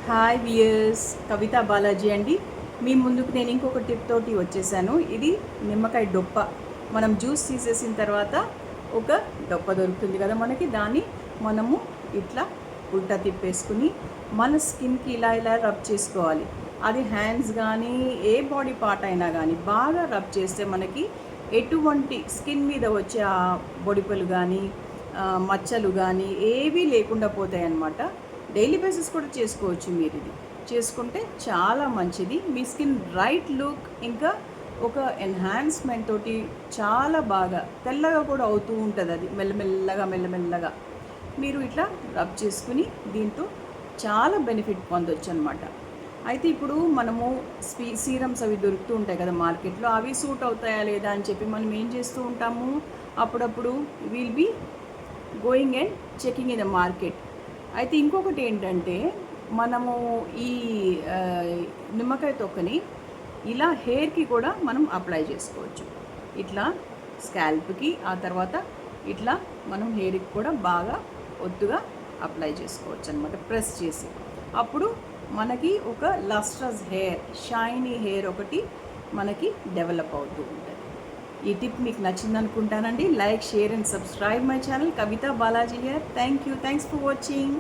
Hi viewers, కవిత బాలాజీ అండి. మీ ముందుకు నేను ఇంకొక టిప్ తోటి వచ్చేసాను. ఇది నిమ్మకాయ డొప్ప. మనం జ్యూస్ తీసేసిన తర్వాత ఒక డొప్ప దొరుకుతుంది కదా మనకి, దాన్ని మనము ఇట్లా ఉల్టా తిప్పేసుకుని మన స్కిన్కి ఇలా ఇలా రబ్ చేసుకోవాలి. అది హ్యాండ్స్ కానీ ఏ బాడీ పార్ట్ అయినా కానీ బాగా రబ్ చేస్తే మనకి ఎటువంటి స్కిన్ మీద వచ్చే ఆ బొడిపలు కానీ మచ్చలు కానీ ఏవీ లేకుండా పోతాయి అన్నమాట. డైలీ బేసిస్ కూడా చేసుకోవచ్చు. మీరు ఇది చేసుకుంటే చాలా మంచిది. మీ స్కిన్ రైట్ లుక్ ఇంకా ఒక ఎన్హాన్స్మెంట్ తోటి చాలా బాగా తెల్లగా కూడా అవుతూ ఉంటుంది. అది మెల్లమెల్లగా మెల్లమెల్లగా మీరు ఇట్లా రబ్ చేసుకుని దీంతో చాలా బెనిఫిట్ పొందొచ్చు అనమాట. అయితే ఇప్పుడు మనము సీరమ్స్ అవి దొరుకుతూ ఉంటాయి కదా మార్కెట్లో, అవి సూట్ అవుతాయా లేదా అని చెప్పి మనం ఏం చేస్తూ ఉంటాము, అప్పుడప్పుడు will be going and checking in the market. అయితే ఇంకొకటి ఏంటంటే, మనము ఈ నిమ్మకాయ తొక్కని ఇలా హెయిర్కి కూడా మనం అప్లై చేసుకోవచ్చు. ఇట్లా స్కాల్ప్కి, ఆ తర్వాత ఇట్లా మనం హెయిర్కి కూడా బాగా ఒత్తుగా అప్లై చేసుకోవచ్చు అనమాట, ప్రెస్ చేసి. అప్పుడు మనకి ఒక లస్ట్రస్ హెయిర్, షైనీ హెయిర్ ఒకటి మనకి డెవలప్ అవుతూ ఉంటుంది. ఈ టిప్ మీకు నచ్చింది అనుకుంటానండి. Like, share and subscribe my channel Kavitha Balaji here. Thank you. Thanks for watching.